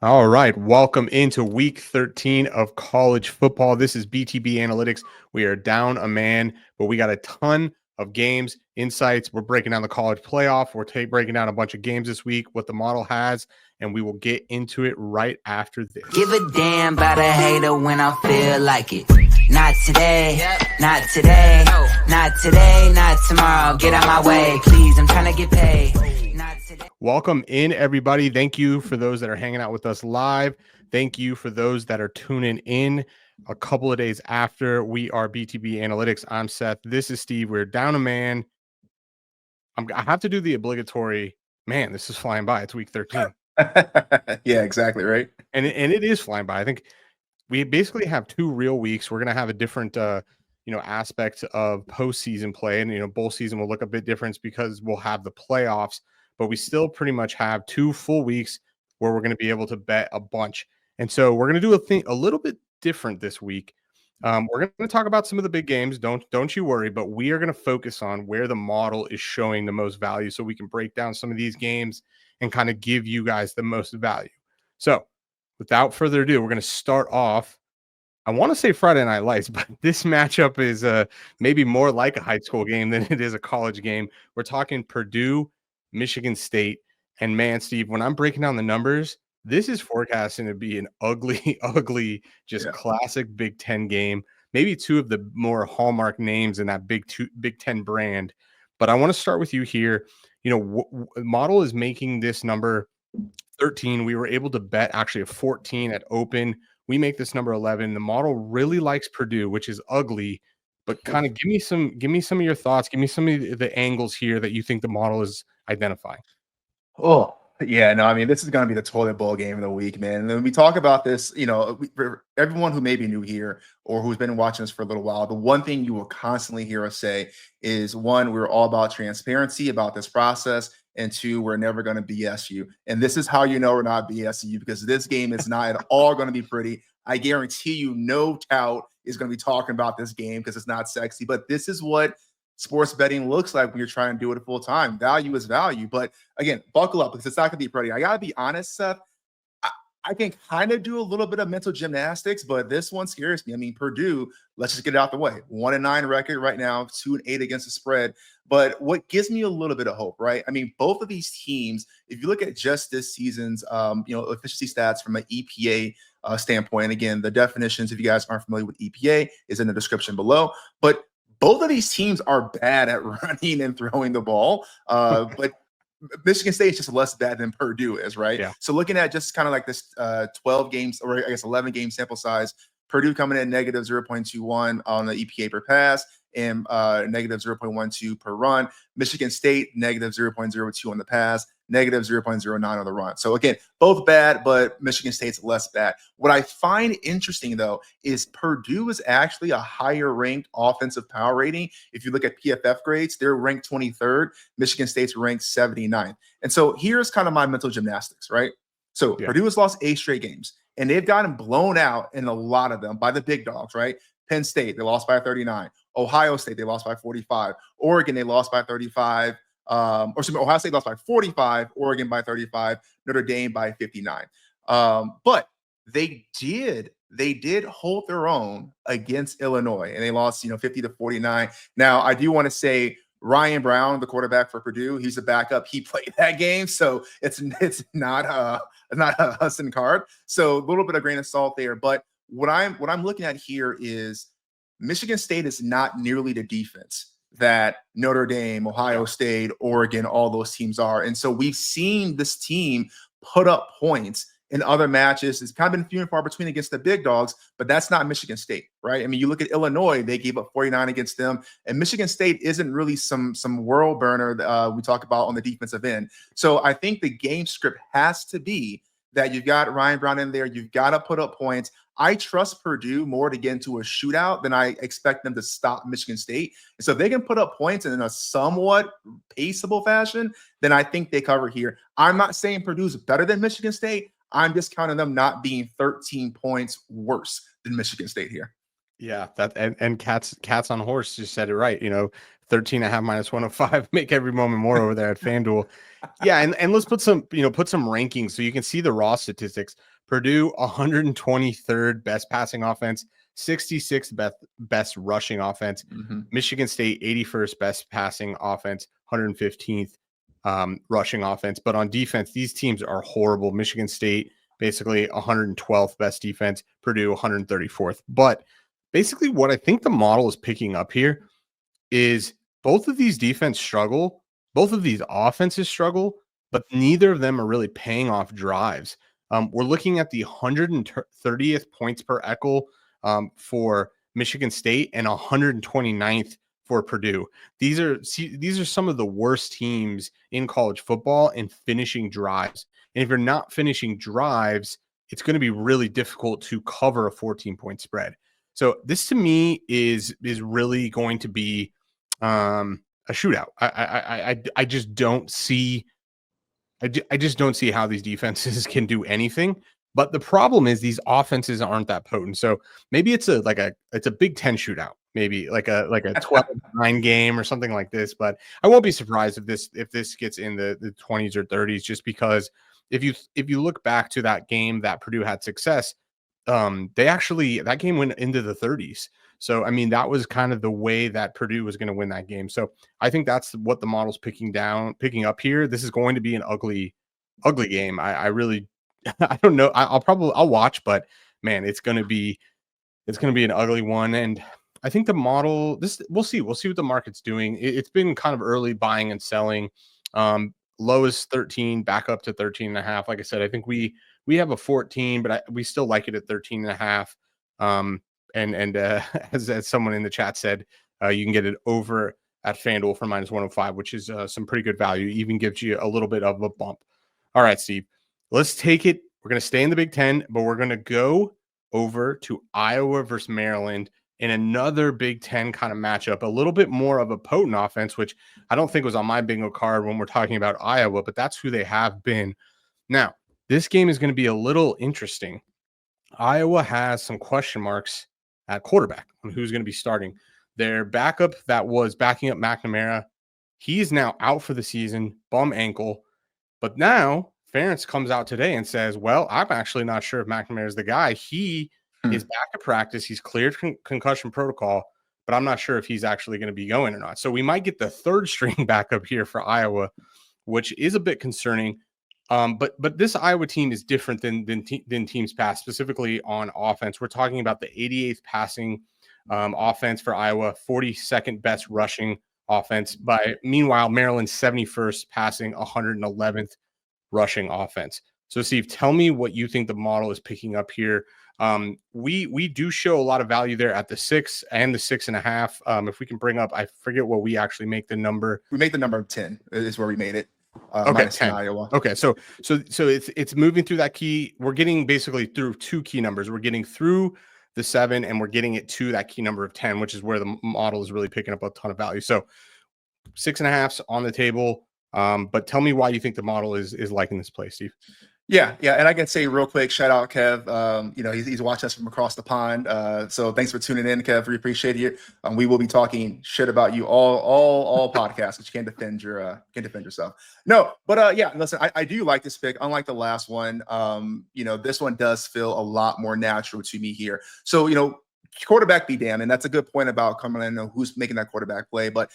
All right, welcome into week 13 of college football. This is BTB Analytics. We are down a man, but we got a ton of games, insights. We're breaking down the college playoff. We're breaking down a bunch of games this week, what the model has, and we will get into it right after this. Give a damn about a hater when I feel like it. Not today, not today, not today, not tomorrow. Get out my way, please. I'm trying to get paid. Welcome in, everybody. Thank you for those that are hanging out with us live. Thank you for those that are tuning in a couple of days after. We are BTB Analytics. I'm Seth. This is Steve. We're down a man. I have to do the obligatory, man, this is flying by. It's week 13. Yeah, exactly, right? And it is flying by. I think we basically have 2 real weeks. We're going to have a different aspect of postseason play. And, bowl season will look a bit different because we'll have the playoffs, but we still pretty much have 2 full weeks where we're going to be able to bet a bunch. And so we're going to do a little bit different this week. We're going to talk about some of the big games. Don't you worry, but we are going to focus on where the model is showing the most value so we can break down some of these games and kind of give you guys the most value. So without further ado, we're going to start off. I want to say Friday Night Lights, but this matchup is maybe more like a high school game than it is a college game. We're talking Purdue, Michigan State. And man, Steve, when I'm breaking down the numbers, this is forecasting to be an ugly, ugly, just classic Big Ten game. Maybe 2 of the more hallmark names in that Big Ten brand. But I want to start with you here. Model is making this number 13. We were able to bet actually a 14 at open. We make this number 11. The model really likes Purdue, which is ugly, but kind of give me some of your thoughts. Give me some of the angles here that you think the model is identifying. Oh, yeah, no, I mean, this is going to be the toilet bowl game of the week, man. And when we talk about this, for everyone who may be new here or who's been watching us for a little while, the one thing you will constantly hear us say is, 1, we're all about transparency about this process. And 2, we're never going to BS you. And this is how you know we're not BSing you, because this game is not at all going to be pretty. I guarantee you no tout is going to be talking about this game because it's not sexy. But this is what sports betting looks like when you're trying to do it full time. Value is value. But again, buckle up because it's not going to be pretty. I got to be honest, Seth. I can kind of do a little bit of mental gymnastics, but this one scares me. I mean, Purdue, let's just get it out the way. 1-9 record right now, 2-8 against the spread. But what gives me a little bit of hope, right? I mean, both of these teams, if you look at just this season's, efficiency stats from an EPA standpoint, and again, the definitions, if you guys aren't familiar with EPA, is in the description below. But both of these teams are bad at running and throwing the ball, but Michigan State is just less bad than Purdue is, right? Yeah. So looking at just kind of like this 12 games, or I guess 11 game sample size, Purdue coming in negative 0.21 on the EPA per pass and negative 0.12 per run. Michigan State negative 0.02 on the pass, negative 0.09 on the run. So again, both bad, but Michigan State's less bad. What I find interesting, though, is Purdue is actually a higher ranked offensive power rating. If you look at PFF grades, they're ranked 23rd. Michigan State's ranked 79th. And so here's kind of my mental gymnastics, right? So Purdue has lost 8 straight games, and they've gotten blown out in a lot of them by the big dogs, right? Penn State, they lost by 39. Ohio State, they lost by 45. Oregon, they lost by 35. Ohio State lost by 45, Oregon by 35, Notre Dame by 59. But they did hold their own against Illinois, and they lost, 50-49. Now, I do want to say Ryan Brown, the quarterback for Purdue, he's a backup. He played that game, so it's not a Hudson Card. So a little bit of grain of salt there. But what I'm looking at here is Michigan State is not nearly the defense that Notre Dame, Ohio State, Oregon, all those teams are. And so we've seen this team put up points in other matches. It's kind of been few and far between against the big dogs, but that's not Michigan State, right? I mean, you look at Illinois, they gave up 49 against them, and Michigan State isn't really some world burner that we talk about on the defensive end. So I think the game script has to be that you've got Ryan Brown in there. You've got to put up points. I trust Purdue more to get into a shootout than I expect them to stop Michigan State. And so if they can put up points in a somewhat paceable fashion, then I think they cover here. I'm not saying Purdue's better than Michigan State. I'm just counting them not being 13 points worse than Michigan State here. Yeah, that and cats on horse just said it right. 13.5 minus 105. Make every moment more over there at FanDuel. Yeah, and let's put some rankings so you can see the raw statistics. Purdue 123rd best passing offense, 66th best rushing offense. Michigan State 81st best passing offense, 115th rushing offense. But on defense, these teams are horrible. Michigan State basically 112th best defense, Purdue 134th. But basically what I think the model is picking up here is both of these defense struggle, both of these offenses struggle, but neither of them are really paying off drives. We're looking at the 130th points per Eckel for Michigan State and 129th for Purdue. These are some of the worst teams in college football in finishing drives. And if you're not finishing drives, it's going to be really difficult to cover a 14-point spread. So this to me is really going to be a shootout. I just don't see I just don't see how these defenses can do anything. But the problem is these offenses aren't that potent. So maybe it's a Big Ten shootout, maybe like a 12-9 game or something like this. But I won't be surprised if this gets in the 20s or 30s, just because if you look back to that game that Purdue had success, that game went into the 30s. So, I mean, that was kind of the way that Purdue was going to win that game. So I think that's what the model's picking up here. This is going to be an ugly game. I really, I don't know. I'll watch, but man, it's going to be an ugly one. And I think the model, we'll see what the market's doing. It's been kind of early buying and selling. Low is 13, back up to 13.5. Like I said, I think we have a 14, but we still like it at 13.5. And as someone in the chat said, you can get it over at FanDuel for minus 105, which is some pretty good value. Even gives you a little bit of a bump. All right, Steve, let's take it. We're going to stay in the Big Ten, but we're going to go over to Iowa versus Maryland in another Big Ten kind of matchup, a little bit more of a potent offense, which I don't think was on my bingo card when we're talking about Iowa, but that's who they have been. Now, this game is going to be a little interesting. Iowa has some question marks at quarterback on who's going to be starting. Their backup that was backing up McNamara, he's now out for the season, bum ankle. But now Ferentz comes out today and says, well, I'm actually not sure if McNamara is the guy. He is back at practice. He's cleared concussion protocol, but I'm not sure if he's actually going to be going or not. So we might get the third string backup here for Iowa, which is a bit concerning. But this Iowa team is different than teams past, specifically on offense. We're talking about the 88th passing offense for Iowa, 42nd best rushing offense. Meanwhile, Maryland's 71st passing, 111th rushing offense. So, Steve, tell me what you think the model is picking up here. We do show a lot of value there at the 6 and the 6.5. If we can bring up, I forget what we actually make the number. We make the number 10 is where we made it. Okay, 10. Iowa. Okay, so it's moving through that key. We're getting basically through two key numbers. We're getting through the 7 and we're getting it to that key number of 10, which is where the model is really picking up a ton of value. So 6.5's on the table. But tell me why you think the model is liking this play, Steve. Yeah. And I can say real quick, shout out Kev. He's watching us from across the pond. So thanks for tuning in, Kev. We appreciate you. We will be talking shit about you all podcasts, because you can't defend yourself. No, but listen, I do like this pick. Unlike the last one, this one does feel a lot more natural to me here. So, quarterback be damned, and that's a good point about coming in and who's making that quarterback play. But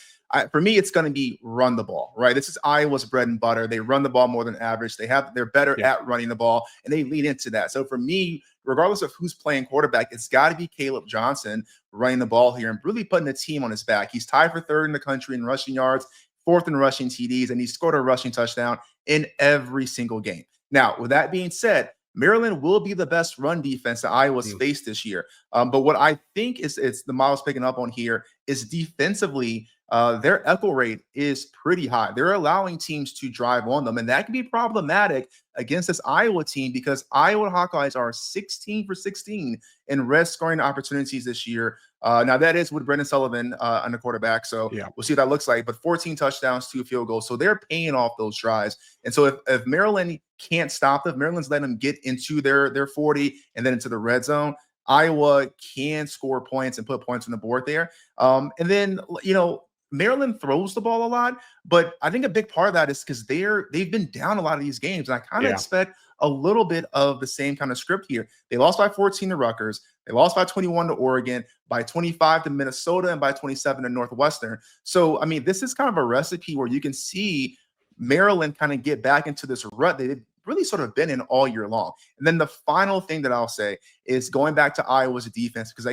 for me, it's going to be run the ball, right? This is Iowa's bread and butter. They run the ball more than average. They're better at running the ball, and they lean into that. So for me, regardless of who's playing quarterback, it's got to be Caleb Johnson running the ball here and really putting the team on his back. He's tied for third in the country in rushing yards, fourth in rushing TDs, and he scored a rushing touchdown in every single game. Now, with that being said, Maryland will be the best run defense that Iowa's faced this year. But what I think is the model's picking up on here is defensively, their Eckel rate is pretty high. They're allowing teams to drive on them, and that can be problematic against this Iowa team, because Iowa Hawkeyes are 16 for 16 in red scoring opportunities this year. Now that is with Brendan Sullivan on the quarterback, so we'll see what that looks like. But 14 touchdowns, 2 field goals, so they're paying off those drives. And so if Maryland can't stop them, Maryland's letting them get into their 40 and then into the red zone, Iowa can score points and put points on the board there. And then Maryland throws the ball a lot, but I think a big part of that is because they've been down a lot of these games, and I kind of expect a little bit of the same kind of script here. They lost by 14 to Rutgers, they lost by 21 to Oregon, by 25 to Minnesota, and by 27 to Northwestern. So, I mean, this is kind of a recipe where you can see Maryland kind of get back into this rut they've really sort of been in all year long. And then the final thing that I'll say is going back to Iowa's defense, because,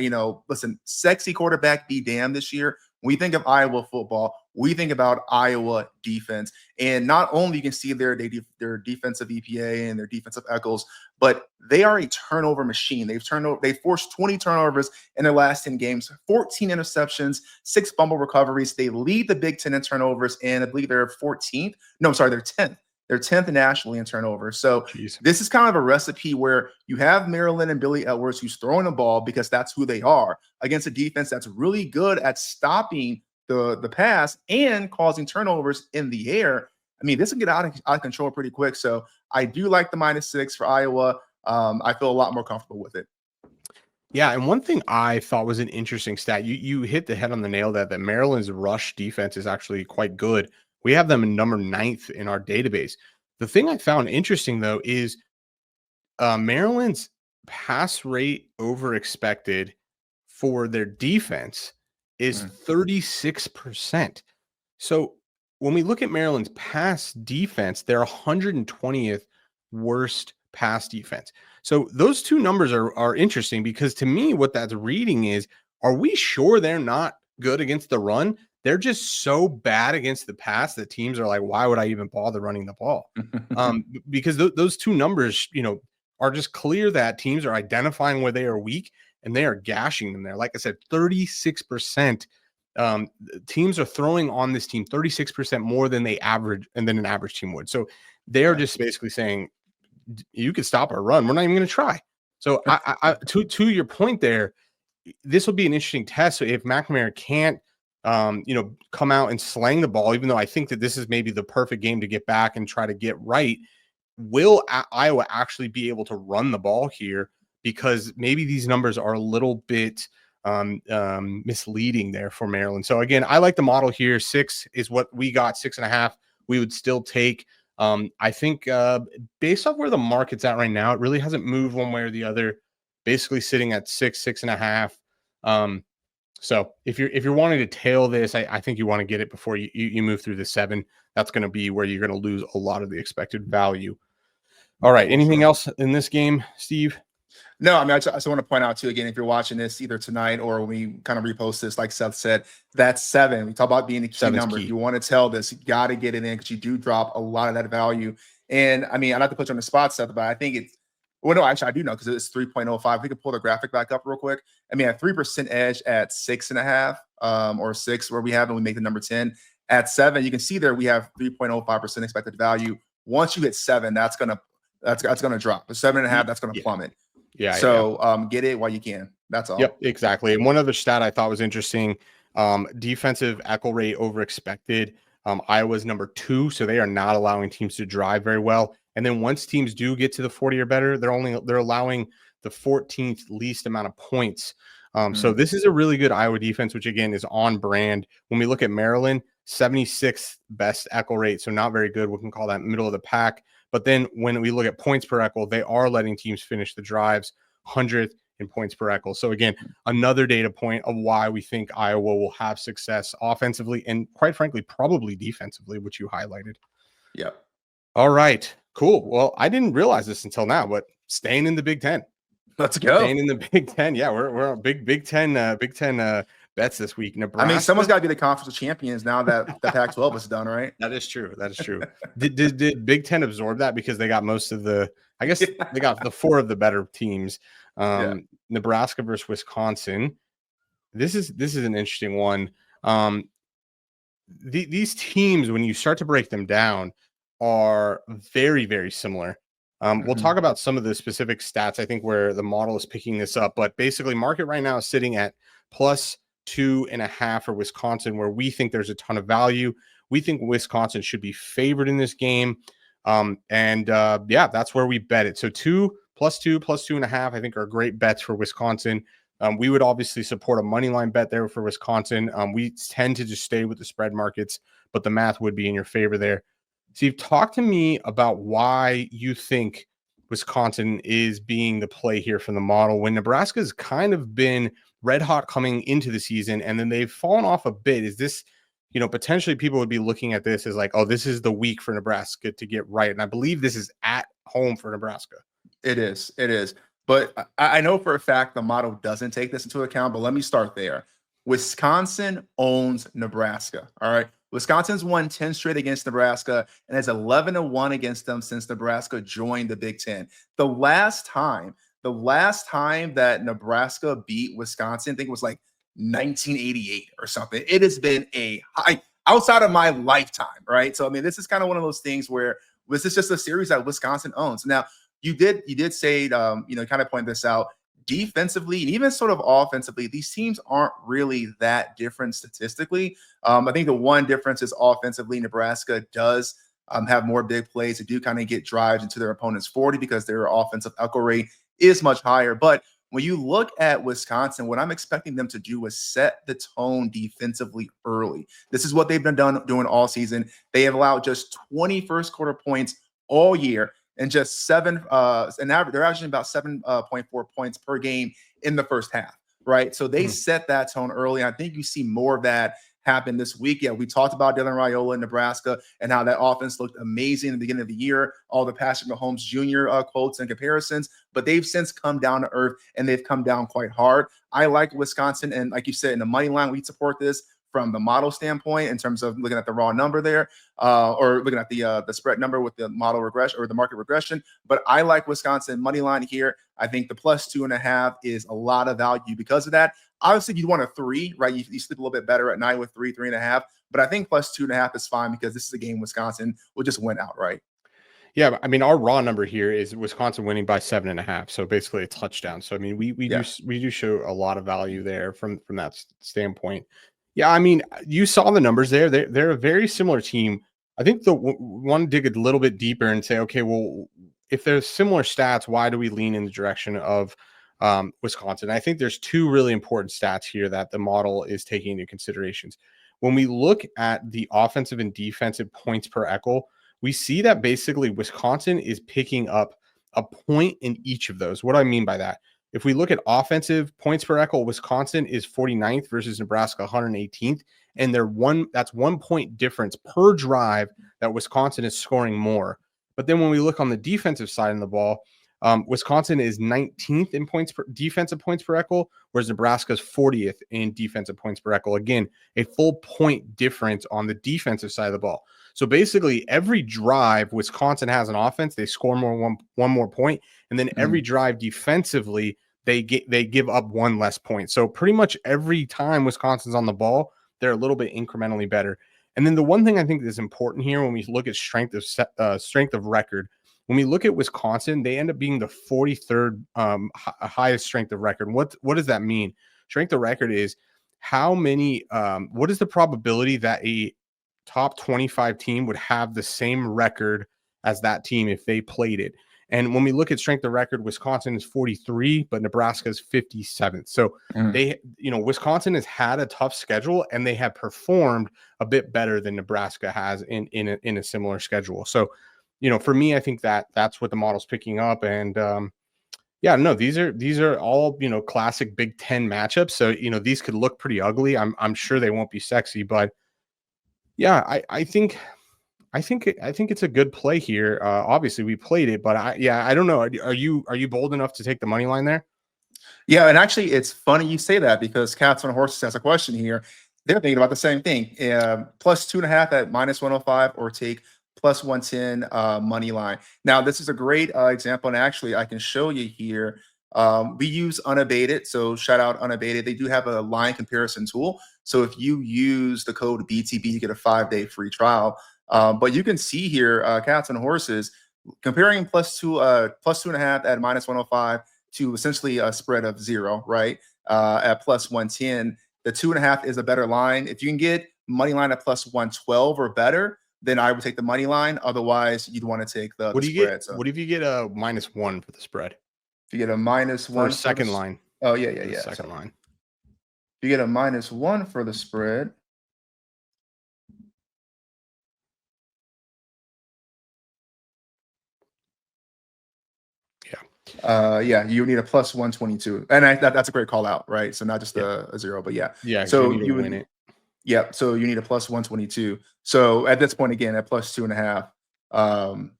listen, sexy quarterback be damned this year. When we think of Iowa football, we think about Iowa defense. And not only you can see their defensive EPA and their defensive echoes, but they are a turnover machine. They've forced 20 turnovers in their last 10 games, 14 interceptions, 6 fumble recoveries. They lead the Big Ten in turnovers, and I believe they're 14th. No, I'm sorry, they're 10th. They're 10th nationally in turnovers. So This is kind of a recipe where you have Maryland and Billy Edwards who's throwing the ball because that's who they are against a defense that's really good at stopping the pass and causing turnovers in the air. I mean, this can get out of control pretty quick. So I do like the -6 for Iowa. I feel a lot more comfortable with it. Yeah, and one thing I thought was an interesting stat, you hit the head on the nail that Maryland's rush defense is actually quite good. We have them in number 9th in our database. The thing I found interesting, though, is Maryland's pass rate over expected for their defense is 36%. So when we look at Maryland's pass defense, they're 120th worst pass defense. So those two numbers are interesting, because to me, what that's reading is, are we sure they're not good against the run? They're just so bad against the pass that teams are like, why would I even bother running the ball? Because those two numbers, are just clear that teams are identifying where they are weak and they are gashing them there. Like I said, 36%. Teams are throwing on this team 36% more than they average and than an average team would. So they're just basically saying, you could stop our run. We're not even going to try. So to your point there, this will be an interesting test. So if McNamara can't, come out and slang the ball, even though I think that this is maybe the perfect game to get back and try to get right, will Iowa actually be able to run the ball here? Because maybe these numbers are a little bit misleading there for Maryland. So again, I like the model here. 6 is what we got. 6.5 we would still take. I think based off where the market's at right now, it really hasn't moved one way or the other, basically sitting at 6.5. So if you're wanting to tail this, I think you want to get it before you move through the 7. That's going to be where you're going to lose a lot of the expected value. All right. Anything else in this game, Steve? No, I mean, I just want to point out too, again, if you're watching this either tonight or when we kind of repost this, like Seth said, that's 7. We talk about being the key number. If you want to tell this, you got to get it in, because you do drop a lot of that value. And I mean, I'd have to put you on the spot, Seth, but I think it's, well, no, actually, I do know, because it's 3.05. We could pull the graphic back up real quick. I mean, a 3% edge at 6.5 or 6, where we have, and we make the number 10. At 7, you can see there we have 3.05% expected value. Once you hit 7, that's gonna drop. The 7.5, that's gonna plummet. Yeah. So get it while you can. That's all. Yep, exactly. And one other stat I thought was interesting: defensive echo rate over expected. Iowa's number 2, so they are not allowing teams to drive very well. And then once teams do get to the 40 or better, they're allowing the 14th least amount of points. So this is a really good Iowa defense, which again is on brand. When we look at Maryland, 76th best echo rate, so not very good. We can call that middle of the pack. But then when we look at points per echo, they are letting teams finish the drives, 100th in points per echo. So again, another data point of why we think Iowa will have success offensively and, quite frankly, probably defensively, which you highlighted. Yep. All right. Cool. Well, I didn't realize this until now, but staying in the Big Ten. Let's go. Staying in the Big Ten. Yeah, we're on Big Ten bets this week. Nebraska. I mean, someone's got to be the conference of champions now that the Pac-12 is done, right? That is true. That is true. Did Big Ten absorb that because they got most of the? I guess they got the 4 of the better teams. Nebraska versus Wisconsin. This is an interesting one. These teams, when you start to break them down, are very, very similar. We'll talk about some of the specific stats, I think, where the model is picking this up. But basically, market right now is sitting at +2.5 for Wisconsin, where we think there's a ton of value. We think Wisconsin should be favored in this game. That's where we bet it. So +2, +2.5, I think are great bets for Wisconsin. We would obviously support a money line bet there for Wisconsin. We tend to just stay with the spread markets, but the math would be in your favor there. Steve, talk to me about why you think Wisconsin is being the play here from the model when Nebraska's kind of been red hot coming into the season and then they've fallen off a bit. Is this, potentially people would be looking at this as like, oh, this is the week for Nebraska to get right. And I believe this is at home for Nebraska. It is. But I know for a fact the model doesn't take this into account, but let me start there. Wisconsin owns Nebraska. All right. Wisconsin's won 10 straight against Nebraska and has 11-1 against them since Nebraska joined the Big Ten. The last time that Nebraska beat Wisconsin, I think it was like 1988 or something. It has been a high outside of my lifetime, right? So, I mean, this is kind of one of those things where this is just a series that Wisconsin owns. Now, you did say, kind of point this out. Defensively and even sort of offensively, these teams aren't really that different statistically. I think the one difference is offensively, Nebraska does have more big plays. They do kind of get drives into their opponent's 40 because their offensive echo rate is much higher. But when you look at Wisconsin, what I'm expecting them to do is set the tone defensively early. This is what they've been doing all season. They have allowed just 20 first quarter points all year. And just they're averaging about 7.4 points per game in the first half, right? So they set that tone early. I think you see more of that happen this week. Yeah, we talked about Dylan Raiola in Nebraska and how that offense looked amazing in the beginning of the year, all the Patrick Mahomes Jr. Quotes and comparisons, but they've since come down to earth and they've come down quite hard. I like Wisconsin, and like you said, in the money line, we support this from the model standpoint in terms of looking at the raw number there, or looking at the spread number with the model regression or the market regression. But I like Wisconsin money line here. I think the +2.5 is a lot of value because of that. Obviously, you'd want a 3, right? You sleep a little bit better at night with 3.5. But I think +2.5 is fine because this is a game Wisconsin will just win outright. Yeah, I mean, our raw number here is Wisconsin winning by 7.5, so basically a touchdown. So I mean, we do show a lot of value there from that standpoint. Yeah, I mean, you saw the numbers there. They're a very similar team. I think one dig a little bit deeper and say, okay, well, if there's similar stats, why do we lean in the direction of Wisconsin? I think there's two really important stats here that the model is taking into considerations. When we look at the offensive and defensive points per echo, we see that basically Wisconsin is picking up a point in each of those. What do I mean by that? If we look at offensive points per echo, Wisconsin is 49th versus Nebraska 118th, and that's 1 point difference per drive that Wisconsin is scoring more. But then when we look on the defensive side of the ball, Wisconsin is 19th in defensive points per echo, whereas Nebraska is 40th in defensive points per echo. Again, a full point difference on the defensive side of the ball. So basically, every drive Wisconsin has an offense, they score one more point, and then every drive defensively, they give up one less point. So pretty much every time Wisconsin's on the ball, they're a little bit incrementally better. And then the one thing I think is important here when we look at strength of record, when we look at Wisconsin, they end up being the 43rd highest strength of record. What does that mean? Strength of record is how many. What is the probability that a top 25 team would have the same record as that team if they played it? And when we look at strength of record, Wisconsin is 43, but Nebraska is 57th. So Wisconsin has had a tough schedule and they have performed a bit better than Nebraska has in a similar schedule. So, for me, I think that's what the model's picking up. And these are all, classic Big Ten matchups. So, these could look pretty ugly. I'm sure they won't be sexy, but yeah, I think it's a good play here. Obviously, we played it, but I don't know. Are you bold enough to take the money line there? Yeah, and actually, it's funny you say that because Cats on Horses has a question here. They're thinking about the same thing. +2.5 at -105, or take +110 money line. Now, this is a great example, and actually, I can show you here. We use Unabated, so shout out Unabated. They do have a line comparison tool. So if you use the code BTB, you get a 5-day free trial. But you can see here, Cats and Horses comparing +2.5 at -105 to essentially a spread of 0, right? At +110, the 2.5 is a better line. If you can get money line at +112 or better, then I would take the money line. Otherwise, you'd want to take the spread. What if you get a -1 for the spread? If you get a -1 for second line. Oh, yeah. The So second line. you get a -1 for the spread. Yeah, you need a +122, and that's a great call out, right? So not just Yeah. a 0, but yeah. Yeah, because you So need to you win would, it. yeah. So you need a +122. So at this point, again, at +2.5,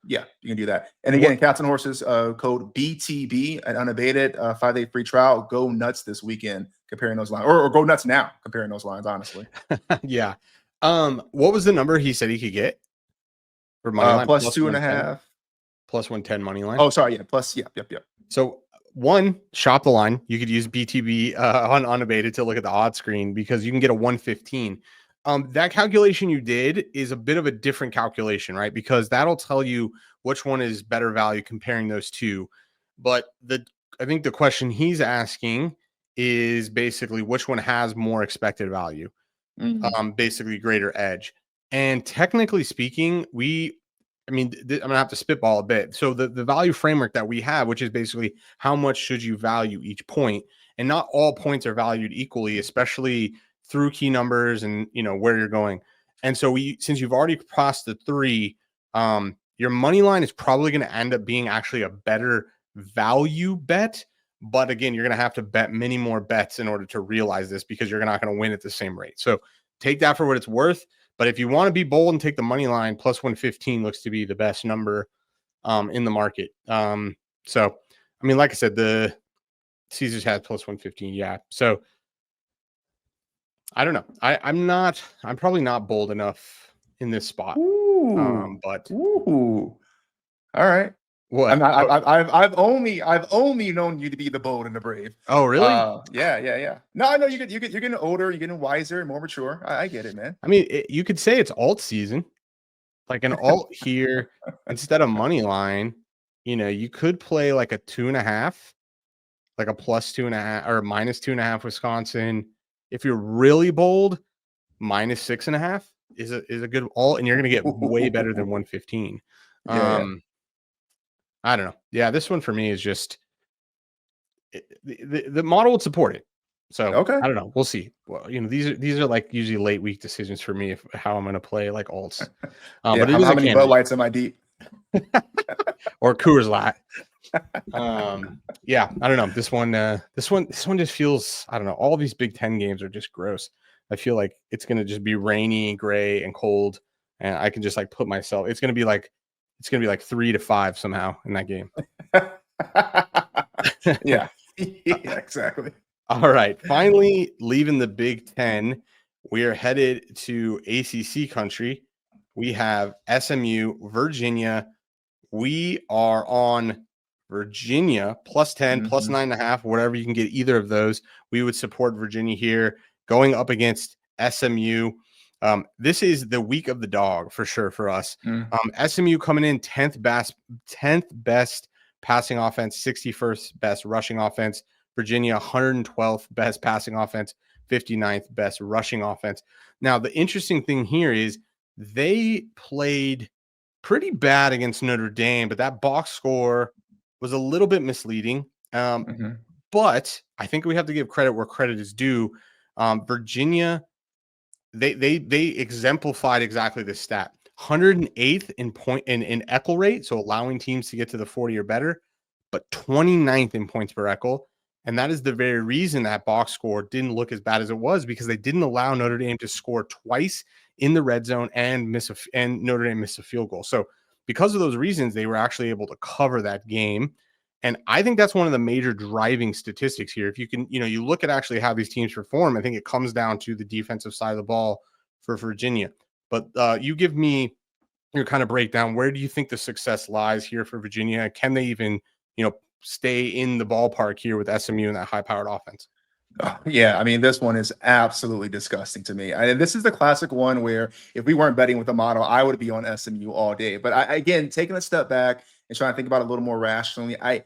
yeah, you can do that. And What again, Cats and Horses, code BTB at unabated, 5-day free trial. Go nuts this weekend comparing those lines, or go nuts now comparing those lines. Honestly, yeah. What was the number he said he could get for money line? plus Plus two and a 110? half. Plus 110 money line. Oh, sorry, yeah, plus, yep. So one, shop the line. You could use BTB on unabated to look at the odd screen because you can get a 115. That calculation you did is a bit of a different calculation, right? Because that'll tell you which one is better value comparing those two. But I think the question he's asking is basically which one has more expected value, basically greater edge. And technically speaking, I'm gonna have to spitball a bit. So the value framework that we have, which is basically how much should you value each point, and not all points are valued equally, especially through key numbers and where you're going. And so since you've already crossed the 3, your money line is probably going to end up being actually a better value bet. But again, you're going to have to bet many more bets in order to realize this because you're not going to win at the same rate. So take that for what it's worth. But if you want to be bold and take the money line, plus 115 looks to be the best number in the market. So, I mean, like I said, the Caesars had plus 115. Yeah. So I don't know. I'm probably not bold enough in this spot. But Ooh. All right. what? I've only known you to be the bold and the brave. Oh, really? Yeah. No, I know you're getting older, you're getting wiser, more mature. I get it, man. I mean, you could say it's alt season, like an alt here instead of money line. You could play like a 2.5, like a plus 2.5 or minus 2.5 Wisconsin. If you're really bold, minus 6.5 is a good alt, and you're going to get way better than 115. Yeah. I don't know. Yeah, this one for me is just the model would support it. So Okay. I don't know. We'll see. Well, these are like usually late week decisions for me how I'm going to play like alts. Yeah, But it is how a many candidate. Bud Lights am I deep? Or Coors Light. Yeah, I don't know. This one just feels, I don't know. All these Big Ten games are just gross. I feel like it's gonna just be rainy, gray, and cold, and I can just like put myself. It's gonna be like 3-5 somehow in that game. Yeah. Yeah, exactly. All right. Finally, leaving the Big Ten, we are headed to ACC country. We have SMU, Virginia. We are on Virginia plus 10, plus 9.5, whatever you can get either of those. We would support Virginia here going up against SMU. This is the week of the dog for sure for us. SMU coming in 10th best passing offense, 61st best rushing offense. Virginia 112th best passing offense, 59th best rushing offense. Now, the interesting thing here is they played pretty bad against Notre Dame, but that box score was a little bit misleading. But I think we have to give credit where credit is due. Virginia, they exemplified exactly this stat. 108th in point in Eckel rate, so allowing teams to get to the 40 or better, but 29th in points per Eckel. And that is the very reason that box score didn't look as bad as it was, because they didn't allow Notre Dame to score twice in the red zone and Notre Dame missed a field goal. So because of those reasons, they were actually able to cover that game. And I think that's one of the major driving statistics here. If you can, you look at actually how these teams perform, I think it comes down to the defensive side of the ball for Virginia. But you give me your kind of breakdown. Where do you think the success lies here for Virginia? Can they even, stay in the ballpark here with SMU and that high-powered offense? Yeah, I mean, this one is absolutely disgusting to me. This is the classic one where if we weren't betting with the model, I would be on SMU all day. But again, taking a step back and trying to think about it a little more rationally, I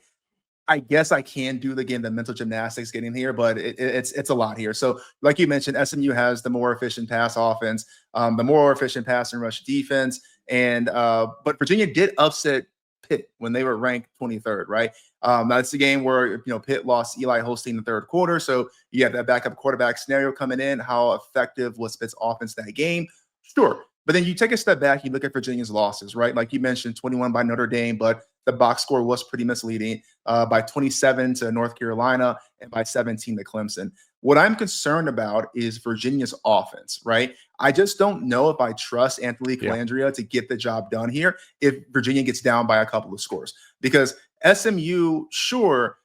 guess I can do the mental gymnastics getting here, but it's a lot here. So, like you mentioned, SMU has the more efficient pass offense, the more efficient pass and rush defense, and but Virginia did upset Pitt when they were ranked 23rd, right? That's the game where Pitt lost Eli Holstein in the third quarter, so you have that backup quarterback scenario coming in. How effective was Pitt's offense that game? Sure. But then you take a step back, you look at Virginia's losses, right? Like you mentioned, 21 by Notre Dame, but the box score was pretty misleading, by 27 to North Carolina and by 17 to Clemson. What I'm concerned about is Virginia's offense, right? I just don't know if I trust Anthony Colandrea to get the job done here if Virginia gets down by a couple of scores. Because SMU, sure,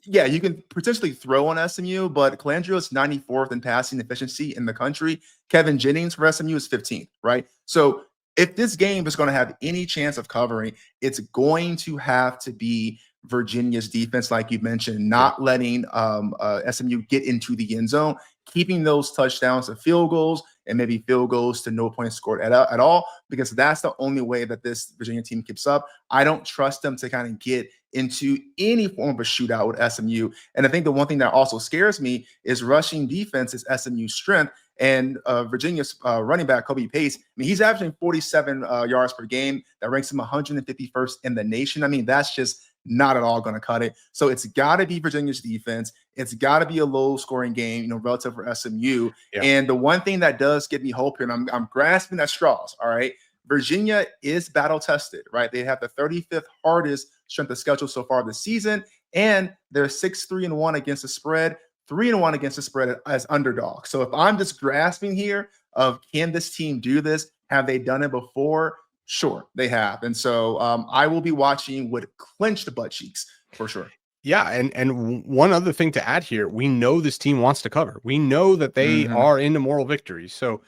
yeah, you can potentially throw on SMU, but Colandrea is 94th in passing efficiency in the country. Kevin Jennings for SMU is 15th, right? So if this game is going to have any chance of covering, it's going to have to be Virginia's defense, like you mentioned, not letting SMU get into the end zone, keeping those touchdowns to field goals and maybe field goals to no points scored at all, because that's the only way that this Virginia team keeps up. I don't trust them to kind of get into any form of a shootout with SMU. And I think the one thing that also scares me is rushing defense is SMU's strength. And Virginia's running back, Kobe Pace, he's averaging 47 yards per game. That ranks him 151st in the nation. That's just not at all going to cut it. So it's got to be Virginia's defense. It's got to be a low-scoring game, relative for SMU. Yeah. And the one thing that does give me hope here, and I'm grasping at straws, all right? Virginia is battle-tested, right? They have the 35th hardest strength of schedule so far this season, and they're 6-3-1 against the spread, 3-1 against the spread as underdogs. So if I'm just grasping here of can this team do this? Have they done it before? Sure, they have. And so I will be watching with clenched butt cheeks for sure. Yeah, and one other thing to add here, we know this team wants to cover. We know that they are into moral victories. So,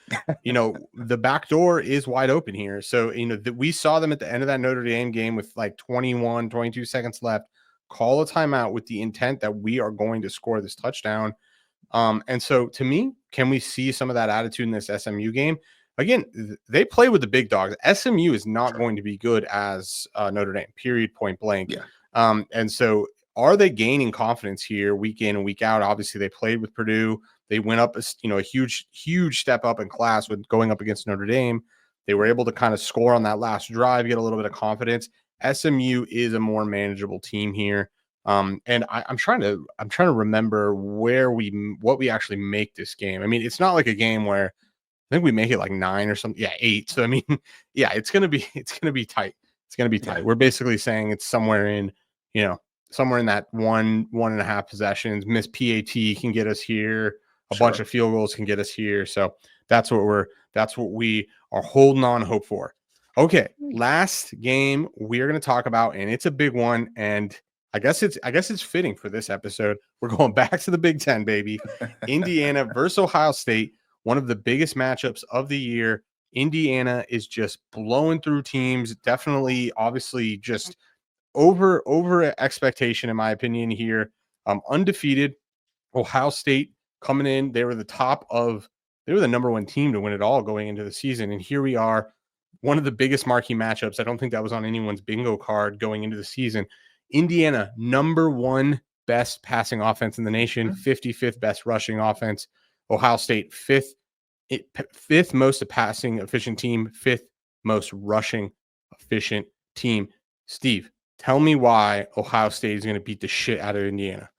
the back door is wide open here. So, we saw them at the end of that Notre Dame game with like 21, 22 seconds left, call a timeout with the intent that we are going to score this touchdown. And so to me, can we see some of that attitude in this SMU game? Again, they play with the big dogs. SMU is not going to be good as Notre Dame, period, point blank. Yeah. And so are they gaining confidence here week in and week out? Obviously, they played with Purdue. They went up, a huge step up in class with going up against Notre Dame. They were able to kind of score on that last drive, get a little bit of confidence. SMU is a more manageable team here. And I'm trying to remember what we actually make this game. It's not like a game where I think we make it like 9 or something. Yeah, 8. So yeah, it's gonna be tight. It's gonna be tight. We're basically saying it's somewhere in that 1.5 possessions. Miss PAT can get us here. A bunch of field goals can get us here. So that's what we are holding on hope for. Okay, last game we're going to talk about, and it's a big one, and I guess it's fitting for this episode. We're going back to the Big Ten, baby. Indiana versus Ohio State, one of the biggest matchups of the year. Indiana is just blowing through teams. Definitely, obviously, just over expectation, in my opinion, here. Undefeated. Ohio State coming in. They were the number one team to win it all going into the season. And here we are, one of the biggest marquee matchups. I don't think that was on anyone's bingo card going into the season. Indiana, number one best passing offense in the nation, 55th best rushing offense. Ohio State, fifth most passing efficient team, 5th most rushing efficient team. Steve, tell me why Ohio State is going to beat the shit out of Indiana.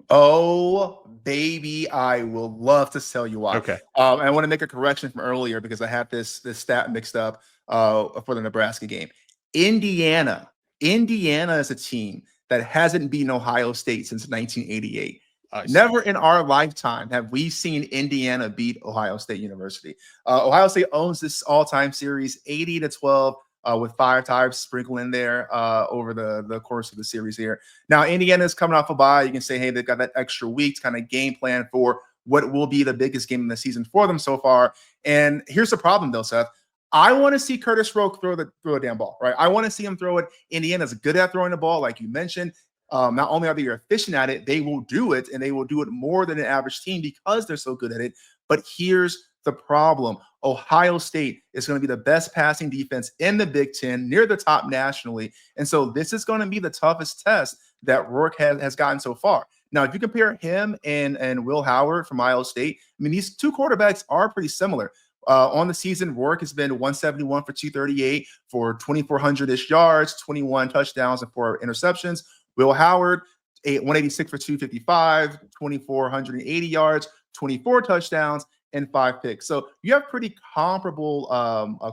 Oh, baby, I will love to tell you why. Okay. I want to make a correction from earlier because I had this stat mixed up for the Nebraska game. Indiana is a team that hasn't beaten Ohio State since 1988. Never in our lifetime have we seen Indiana beat Ohio State University. Ohio State owns this all-time series 80-12. With 5 ties sprinkled in there over the course of the series here. Now, Indiana's coming off a bye. You can say, hey, they've got that extra week to kind of game plan for what will be the biggest game in the season for them so far. And here's the problem, though, Seth. I want to see Curtis Rowe throw a damn ball, right? I want to see him throw it. Indiana's good at throwing the ball, like you mentioned. Not only are they efficient at it, they will do it, and they will do it more than an average team because they're so good at it. But here's the problem. Ohio State is going to be the best passing defense in the Big Ten, near the top nationally. And so this is going to be the toughest test that Rourke has gotten so far. Now, if you compare him and Will Howard from Ohio State, these two quarterbacks are pretty similar. On the season, Rourke has been 171 for 238 for 2,400-ish yards, 21 touchdowns, and 4 interceptions. Will Howard, 186 for 255, 2,480 yards, 24 touchdowns, and 5 picks. So you have pretty comparable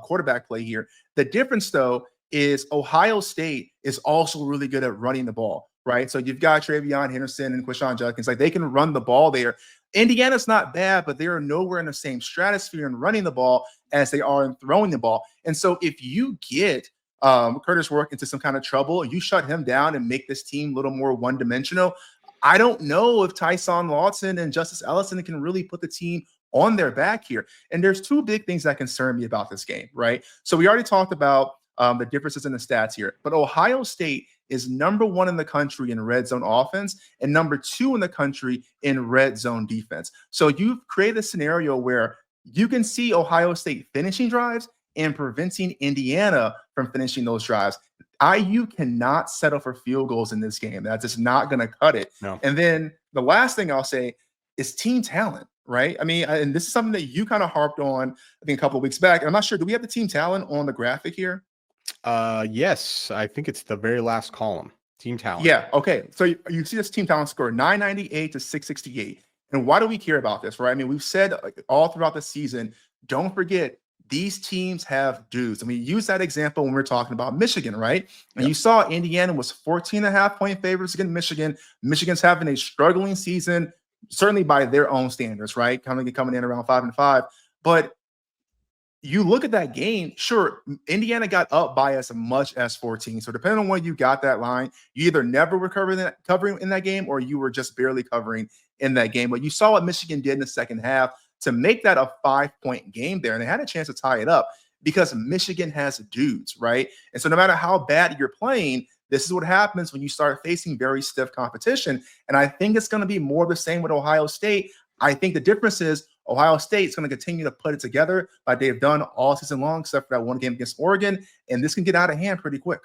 quarterback play here. The difference, though, is Ohio State is also really good at running the ball, right? So you've got Travion Henderson and Quishon Judkins. Like, they can run the ball there. Indiana's not bad, but they are nowhere in the same stratosphere in running the ball as they are in throwing the ball. And so if you get Curtis Rourke into some kind of trouble, you shut him down and make this team a little more one-dimensional, I don't know if Tyson Lawson and Justice Ellison can really put the team on their back here. And there's 2 big things that concern me about this game, right? So we already talked about the differences in the stats here, but Ohio State is number 1 in the country in red zone offense and number 2 in the country in red zone defense. So you've created a scenario where you can see Ohio State finishing drives and preventing Indiana from finishing those drives. IU cannot settle for field goals in this game. That's just not going to cut it. No. And then the last thing I'll say is team talent, right? I mean, and this is something that you kind of harped on, I think, a couple of weeks back. And I'm not sure, do we have the team talent on the graphic here? Yes, I think it's the very last column. Team talent. Yeah. Okay. So you see this team talent score 998 to 668. And why do we care about this, right? I mean, we've said all throughout the season, don't forget these teams have dudes. I mean, use that example when we're talking about Michigan, right? And you saw Indiana was 14.5-point favorites against Michigan. Michigan's having a struggling season, certainly by their own standards, right? Coming in around 5-5. But you look at that game, sure, Indiana got up by as much as 14. So depending on when you got that line, you either never were covering in that game or you were just barely covering in that game. But you saw what Michigan did in the second half to make that a 5-point game there. And they had a chance to tie it up because Michigan has dudes, right? And so no matter how bad you're playing, this is what happens when you start facing very stiff competition. And I think it's going to be more the same with Ohio State. I think the difference is Ohio State's going to continue to put it together like they've done all season long, except for that one game against Oregon. And this can get out of hand pretty quick.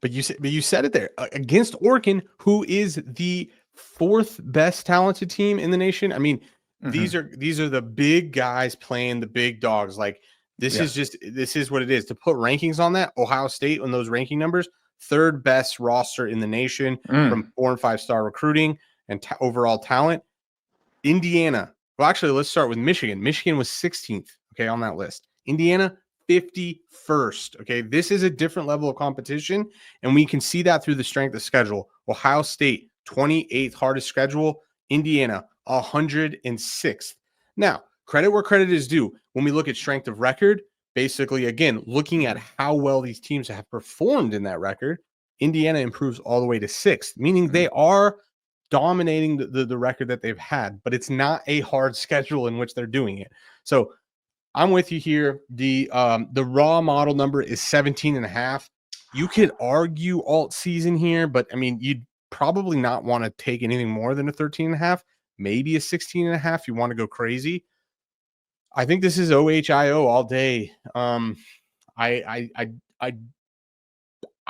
But you said it there, against Oregon, who is the 4th best talented team in the nation. I mean, these are the big guys playing the big dogs. Like, this is what it is. To put rankings on that, Ohio State on those ranking numbers, 3rd best roster in the nation from 4- and 5-star recruiting and overall talent. Indiana. Well, actually, let's start with Michigan. Michigan was 16th, okay, on that list. Indiana, 51st, okay? This is a different level of competition, and we can see that through the strength of schedule. Ohio State, 28th hardest schedule. Indiana, 106th. Now, credit where credit is due. When we look at strength of record, basically, again, looking at how well these teams have performed in that record, Indiana improves all the way to 6th, meaning they are dominating the record that they've had, but it's not a hard schedule in which they're doing it. So I'm with you here. The raw model number is 17.5. You could argue alt season here, but I mean, you'd probably not want to take anything more than a 13.5, maybe a 16.5. You want to go crazy. I think this is OHIO all day. I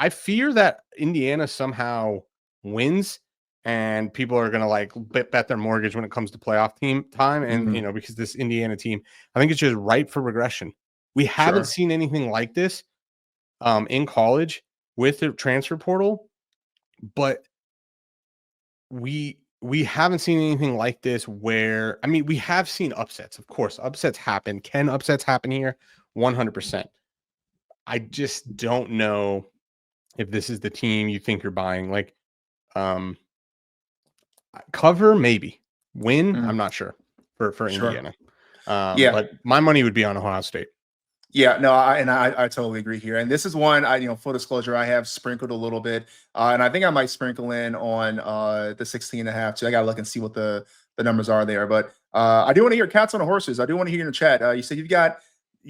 fear that Indiana somehow wins, and people are going to like bet their mortgage when it comes to playoff team time. And, you know, because this Indiana team, I think it's just ripe for regression. We haven't seen anything like this in college with the transfer portal, but we haven't seen anything like this where, I mean, we have seen upsets. Of course, upsets happen. Can upsets happen here? 100%. I just don't know if this is the team you think you're buying. Like, cover, maybe. Win, I'm not sure for Indiana. But my money would be on Ohio State. Yeah, no, I totally agree here. And this is one, full disclosure, I have sprinkled a little bit. And I think I might sprinkle in on the 16.5 too. I got to look and see what the numbers are there. But I do want to hear cats on the horses. I do want to hear in the chat. You said you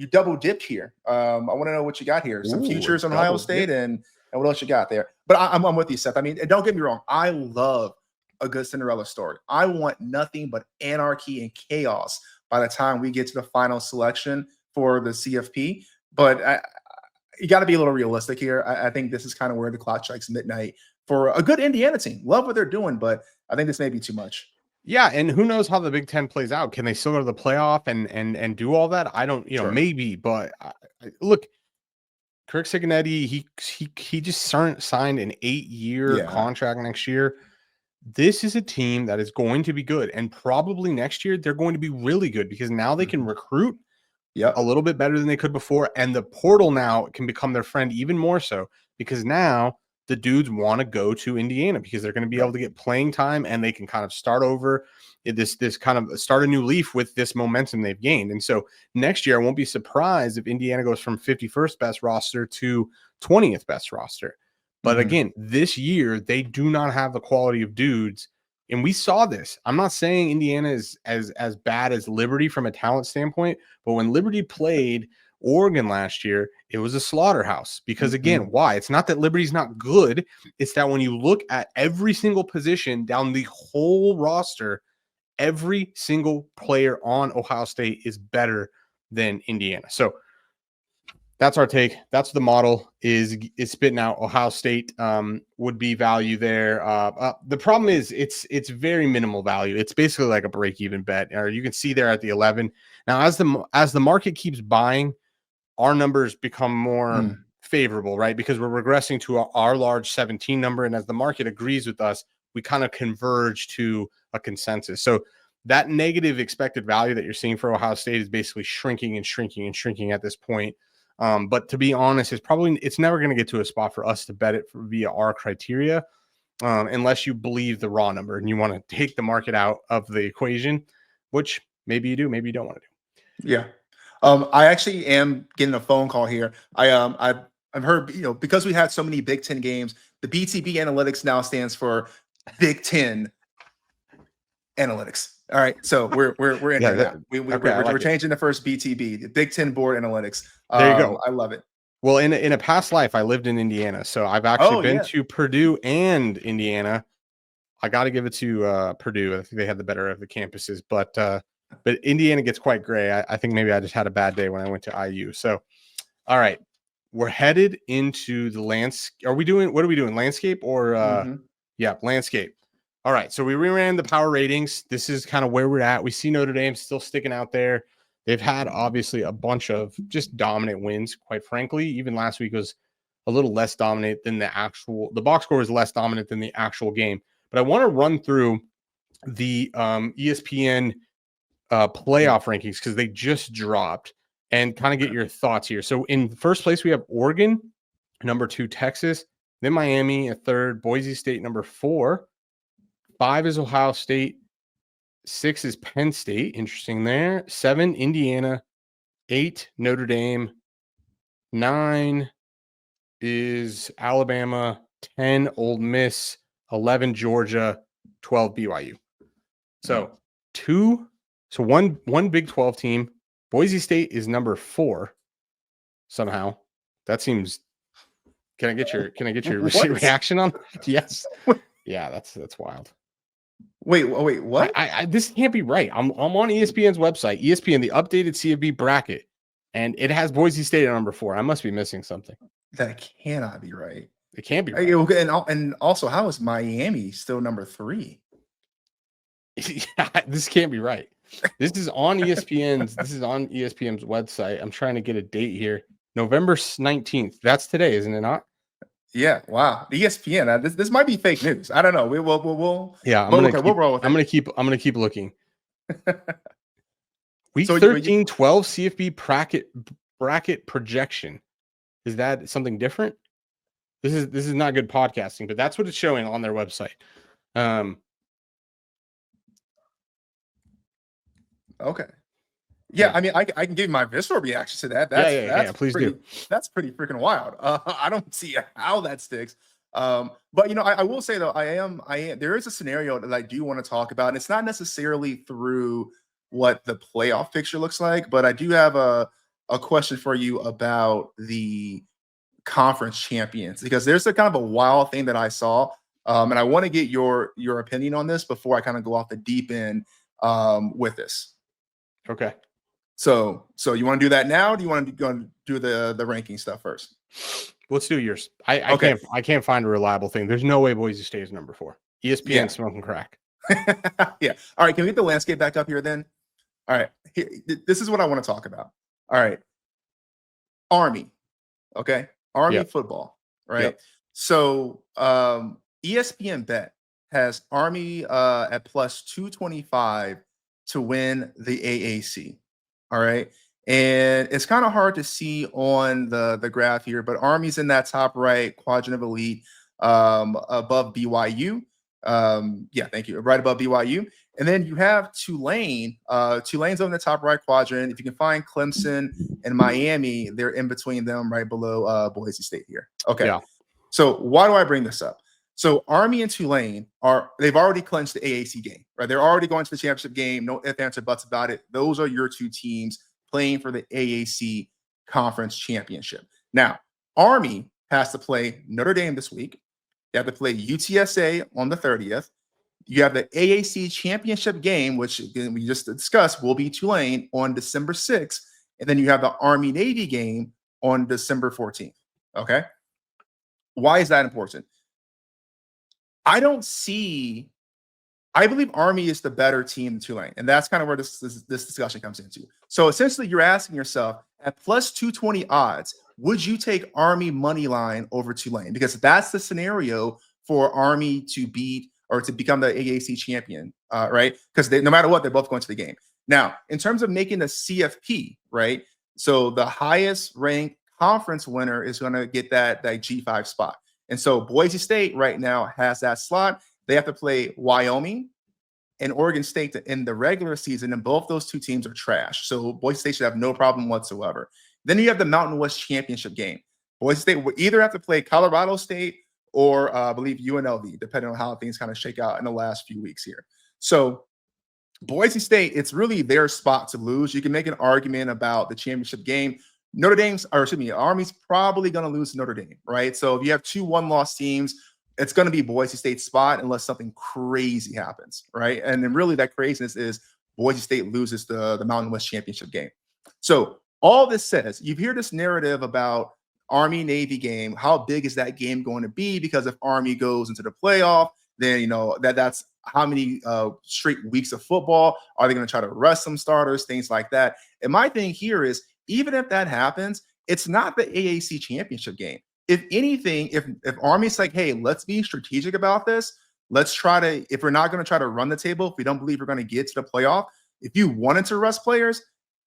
double dipped here. I want to know what you got here. Some futures on Ohio State and what else you got there. But I'm with you, Seth. I mean, don't get me wrong. I love a good Cinderella story. I want nothing but anarchy and chaos by the time we get to the final selection for the CFP. But you got to be a little realistic here. I think this is kind of where the clock strikes midnight for a good Indiana team. Love what they're doing, but I think this may be too much. Yeah, and who knows how the Big Ten plays out? Can they still go to the playoff and do all that? I don't, Sure. maybe, but look, Kirk Cincinnati, he just signed an 8-year contract next year. This is a team that is going to be good, and probably next year they're going to be really good because now they can recruit a little bit better than they could before, and the portal now can become their friend even more so because now the dudes want to go to Indiana because they're going to be able to get playing time and they can kind of start over this kind of start a new leaf with this momentum they've gained. And so next year, I won't be surprised if Indiana goes from 51st best roster to 20th best roster. But again, this year, they do not have the quality of dudes. And we saw this. I'm not saying Indiana is as bad as Liberty from a talent standpoint, but when Liberty played Oregon last year, it was a slaughterhouse because again, why? It's not that Liberty's not good. It's that when you look at every single position down the whole roster, every single player on Ohio State is better than Indiana. So that's our take. That's the model is spitting out. Ohio State would be value there. The problem is it's very minimal value. It's basically like a break-even bet, or you can see there at the 11. Now, as the market keeps buying, our numbers become more favorable, right? Because we're regressing to our large 17 number, and as the market agrees with us, we kind of converge to a consensus. So that negative expected value that you're seeing for Ohio State is basically shrinking and shrinking and shrinking at this point. But to be honest, it's never going to get to a spot for us to bet it via our criteria, unless you believe the raw number and you want to take the market out of the equation, which maybe you do, maybe you don't want to do. Yeah. I actually am getting a phone call here. I've heard, because we had so many Big Ten games, the BTB analytics now stands for Big Ten analytics. All right, so we're in here now. We're changing the first BTB, the Big Ten board analytics. There you go. I love it. Well, in a past life, I lived in Indiana, so I've actually been to Purdue and Indiana. I got to give it to Purdue. I think they had the better of the campuses, but Indiana gets quite gray. I think maybe I just had a bad day when I went to IU. So, all right, we're headed into the landscape. What are we doing? Landscape or landscape. All right, so we reran the power ratings. This is kind of where we're at. We see Notre Dame still sticking out there. They've had obviously a bunch of just dominant wins, quite frankly. Even last week was a little less dominant than the box score was less dominant than the actual game. But I want to run through the ESPN playoff rankings because they just dropped and kind of get your thoughts here. So in first place, we have Oregon, number 2, Texas, then Miami at 3rd, Boise State, number 4. 5 is Ohio State. 6 is Penn State. Interesting there. 7, Indiana. 8, Notre Dame. 9 is Alabama. 10, Ole Miss. 11, Georgia. 12, BYU. So one Big 12 team. Boise State is number 4 somehow. That seems. Can I get your reaction on that? Yes. Yeah, that's wild. Wait, what? This can't be right. I'm on ESPN's website, ESPN, the updated CFB bracket, and it has Boise State at number 4. I must be missing something. That cannot be right. It can't be right. And also, how is Miami still number 3? Yeah, this can't be right. This is on ESPN's. This is on ESPN's website. I'm trying to get a date here. November 19th. That's today, isn't it not? Yeah. Wow. The ESPN. This might be fake news. I don't know. We'll. Yeah. We'll roll with it. I'm gonna keep looking. Week 13, 12 CFB bracket projection. Is that something different? This is not good podcasting, but that's what it's showing on their website. Okay. Yeah, I mean, I can give you my visceral reaction to that. That's please do. That's pretty freaking wild. I don't see how that sticks. But I will say though, I am. There is a scenario that I do want to talk about, and it's not necessarily through what the playoff picture looks like, but I do have a question for you about the conference champions, because there's a kind of a wild thing that I saw, and I want to get your opinion on this before I kind of go off the deep end with this. Okay. So you want to do that now? Or do you want to go and do the ranking stuff first? Let's do yours. I can't find a reliable thing. There's no way Boise State is number 4. ESPN smoking crack. Yeah. All right. Can we get the landscape back up here then? All right. This is what I want to talk about. All right. Army. Okay. Army Yep. football. Right. Yep. So ESPN Bet has Army at plus 225 to win the AAC. All right. And it's kind of hard to see on the graph here, but Army's in that top right quadrant of elite, above BYU. Yeah, thank you. Right above BYU. And then you have Tulane. Tulane's on the top right quadrant. If you can find Clemson and Miami, they're in between them, right below Boise State here. Okay. Yeah. So why do I bring this up? So Army and Tulane they've already clinched the AAC game, right? They're already going to the championship game. No ifs, ands, or buts about it. Those are your two teams playing for the AAC conference championship. Now, Army has to play Notre Dame this week. They have to play UTSA on the 30th. You have the AAC championship game, which again, we just discussed will be Tulane on December 6th. And then you have the Army Navy game on December 14th. Okay. Why is that important? I believe Army is the better team than Tulane. And that's kind of where this discussion comes into. So essentially, you're asking yourself, at plus 220 odds, would you take Army money line over Tulane? Because that's the scenario for Army to beat or to become the AAC champion, right? Because no matter what, they're both going to the game. Now, in terms of making the CFP, right? So the highest ranked conference winner is going to get that G5 spot. And so Boise State right now has that slot. They have to play Wyoming and Oregon State in the regular season, and both those two teams are trash. So Boise State should have no problem whatsoever. Then you have the Mountain West Championship game. Boise State will either have to play Colorado State or I believe UNLV, depending on how things kind of shake out in the last few weeks here. So Boise State, it's really their spot to lose. You can make an argument about the championship game. Army's probably going to lose to Notre Dame, right? So if you have two one-loss teams, it's going to be Boise State's spot unless something crazy happens, right? And then really that craziness is Boise State loses the Mountain West Championship game. So all this says, you hear this narrative about Army-Navy game. How big is that game going to be? Because if Army goes into the playoff, then that's how many straight weeks of football. Are they going to try to rest some starters, things like that? And my thing here is, even if that happens, it's not the AAC championship game. If anything, if Army's like, hey, let's be strategic about this. Let's try to, if we're not going to try to run the table, if we don't believe we're going to get to the playoff, if you wanted to rest players,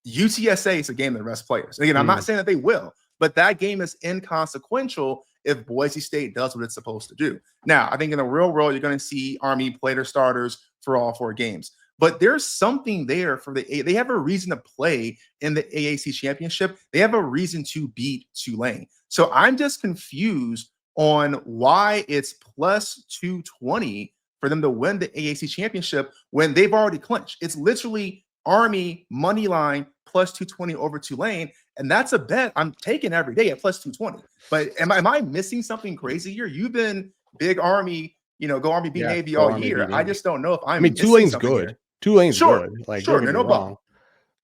UTSA is a game that rests players. Again, I'm not saying that they will, but that game is inconsequential if Boise State does what it's supposed to do. Now, I think in the real world, you're going to see Army play their starters for all 4 games. But there's something there for they have a reason to play in the AAC championship. They have a reason to beat Tulane. So I'm just confused on why it's plus 220 for them to win the AAC championship when they've already clinched. It's literally Army money line plus 220 over Tulane. And that's a bet I'm taking every day at plus 220. But am I missing something crazy here? You've been big Army, go Army beat Navy all year. I just don't know if I'm Tulane's good. Here. Tulane's good. Like, sure, no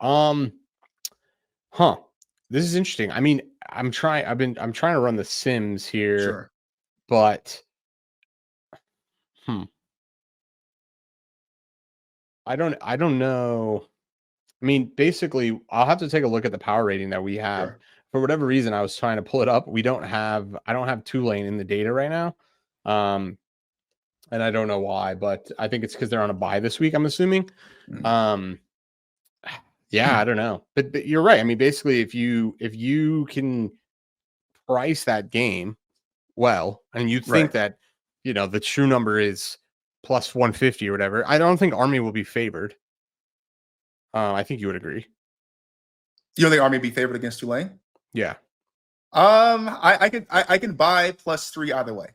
problem. This is interesting. I mean, I'm trying to run the Sims here, but I don't know. I mean, basically, I'll have to take a look at the power rating that we have. Sure. For whatever reason, I was trying to pull it up. I don't have Tulane in the data right now. And I don't know why, but I think it's because they're on a bye this week, I'm assuming. Yeah, I don't know. But you're right. I mean, basically, if you can price that game well, and you think that, the true number is plus 150 or whatever, I don't think Army will be favored. I think you would agree. You don't think Army will be favored against Tulane? Yeah. I can buy plus 3 either way.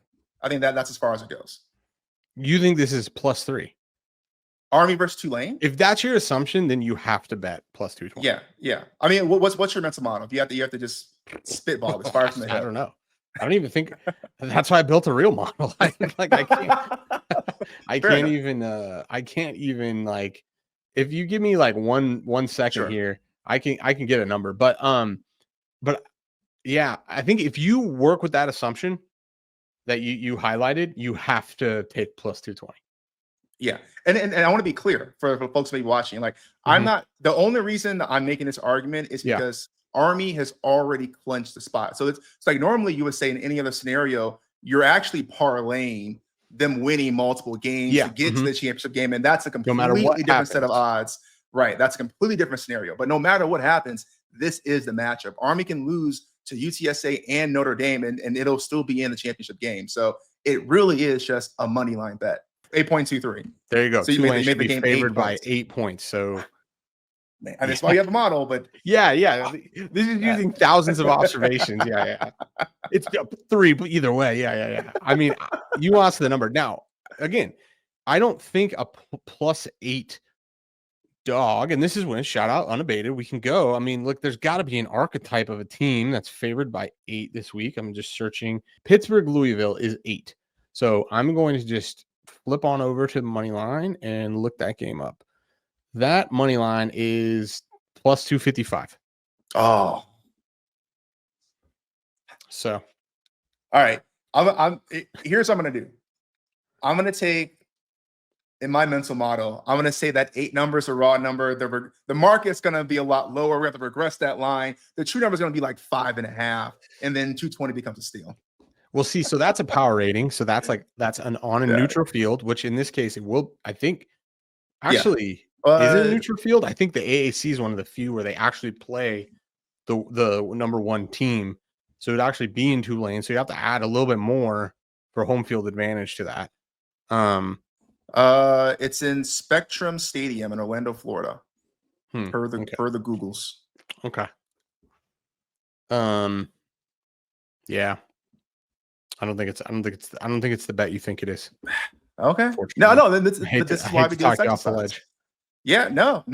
I think that's as far as it goes. You think this is plus 3? Army versus Tulane? If that's your assumption, then you have to bet plus 220. Yeah. I mean, what's your mental model? You have to just spitball. It's far from the head. I don't know. I don't even think that's why I built a real model. I can't even like, if you give me like one second here, I can get a number. But yeah, I think if you work with that assumption that you highlighted, you have to take plus 220. Yeah. And I want to be clear for folks maybe watching. Like, I'm not the only reason I'm making this argument is because Army has already clinched the spot. So it's like normally you would say in any other scenario, you're actually parlaying them winning multiple games to get to the championship game. And that's a No matter what completely different set of happens. odds. Right. That's a completely different scenario. But no matter what happens, this is the matchup. Army can lose to UTSA and Notre Dame, and it'll still be in the championship game. So it really is just a money line bet. 8.23. There you go. So you made the game favored by 8 points. So man, and that's why you have a model, but yeah. This is using thousands of observations. It's 3, but either way, yeah. I mean, you asked the number. Now, again, I don't think a +8 dog, and this is when shout out unabated. We can go. I mean, look, there's got to be an archetype of a team that's favored by 8 this week. I'm just searching. Pittsburgh Louisville is 8. So I'm going to just flip on over to the money line and look that game up. That money line is +255. Oh, so all right. Here's what I'm gonna do. I'm gonna take in my mental model. I'm gonna say that 8 number is a raw number. The market's gonna be a lot lower. We have to regress that line. The true number is gonna be like 5.5, and then 220 becomes a steal. We'll see. So that's a power rating. So that's on a neutral field, which in this case it will. I think actually. Is it a neutral field? I think the AAC is one of the few where they actually play the number 1 team. So it'd actually be in Tulane. So you have to add a little bit more for home field advantage to that. It's in Spectrum Stadium in Orlando, Florida. Per the Googles. Okay. Yeah. I don't think it's the bet you think it is. Okay. No. This is why we do this exercise. Yeah, no.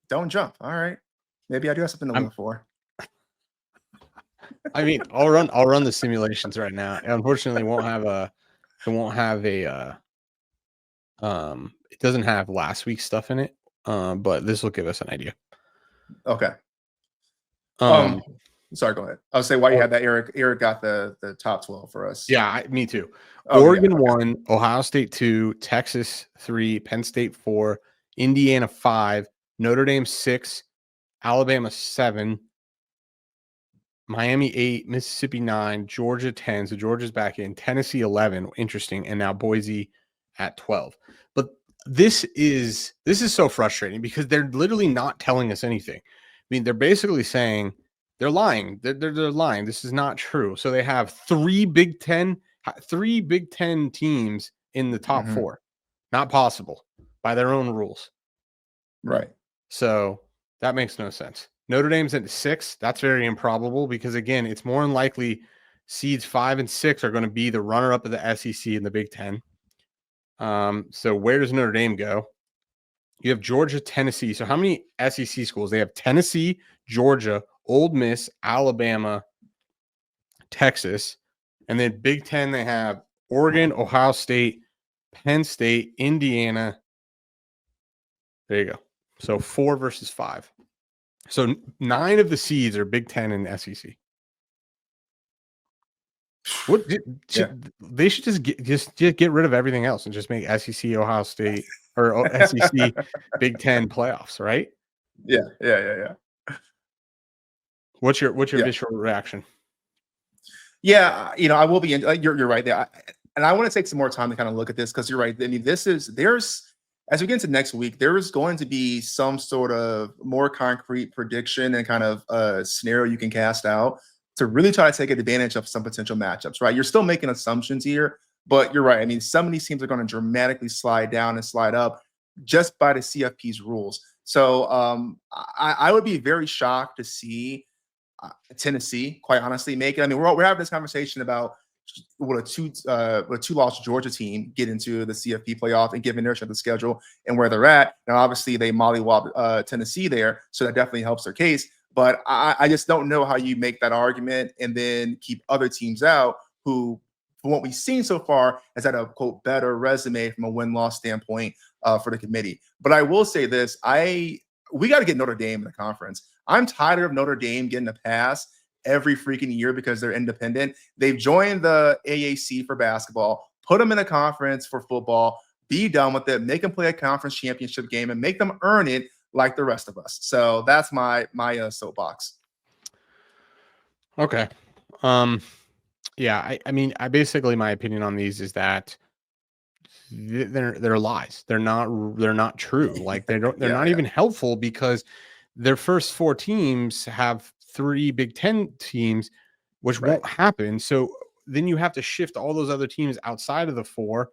Don't jump. All right. Maybe I do have something to look for. I mean, I'll run the simulations right now. Unfortunately, it won't have a it doesn't have last week's stuff in it. But this will give us an idea. Okay. Sorry, go ahead. I'll say why you had that. Eric got the top 12 for us. Yeah, me too. Oregon 1, Ohio State 2, Texas 3, Penn State 4, Indiana 5, Notre Dame 6, Alabama 7, Miami 8, Mississippi 9, Georgia 10. So Georgia's back in. Tennessee 11. Interesting. And now Boise at 12. But this is so frustrating because they're literally not telling us anything. I mean, they're basically saying they're lying. They're lying. This is not true. So they have 3 Big Ten teams in the top 4. Not possible by their own rules. Right. So that makes no sense. Notre Dame's at 6. That's very improbable because, again, it's more than likely seeds 5 and 6 are going to be the runner-up of the SEC in the Big Ten. So where does Notre Dame go? You have Georgia, Tennessee. So how many SEC schools? They have Tennessee, Georgia, Ole Miss, Alabama, Texas. And then Big Ten, they have Oregon, Ohio State, Penn State, Indiana. There you go. So 4 versus 5. So 9 of the seeds are Big Ten and SEC. They should just get rid of everything else and just make SEC, Ohio State, or SEC Big Ten playoffs, right? Yeah. What's your visceral reaction? Yeah, I will be. You're right there, and I want to take some more time to kind of look at this because you're right. I mean, as we get into next week, there is going to be some sort of more concrete prediction and kind of scenario you can cast out to really try to take advantage of some potential matchups. Right, you're still making assumptions here, but you're right. I mean, some of these teams are going to dramatically slide down and slide up just by the CFP's rules. So I would be very shocked to see Tennessee, quite honestly, make it. I mean, we're having this conversation about will a 2-loss Georgia team get into the CFP playoff and given their strength of schedule and where they're at. Now, obviously, they mollywopped Tennessee there, so that definitely helps their case. But I just don't know how you make that argument and then keep other teams out who, from what we've seen so far, has had a, quote, better resume from a win-loss standpoint for the committee. But I will say this, we got to get Notre Dame in the conference. I'm tired of Notre Dame getting a pass every freaking year because they're independent. They've joined the AAC for basketball, put them in a conference for football, be done with it, make them play a conference championship game, and make them earn it like the rest of us. So that's my soapbox. Okay. Yeah, I mean, I basically, my opinion on these is that they're lies. They're not true. Like they're not even helpful, because their first 4 teams have 3 Big Ten teams, which won't happen. So then you have to shift all those other teams outside of the 4,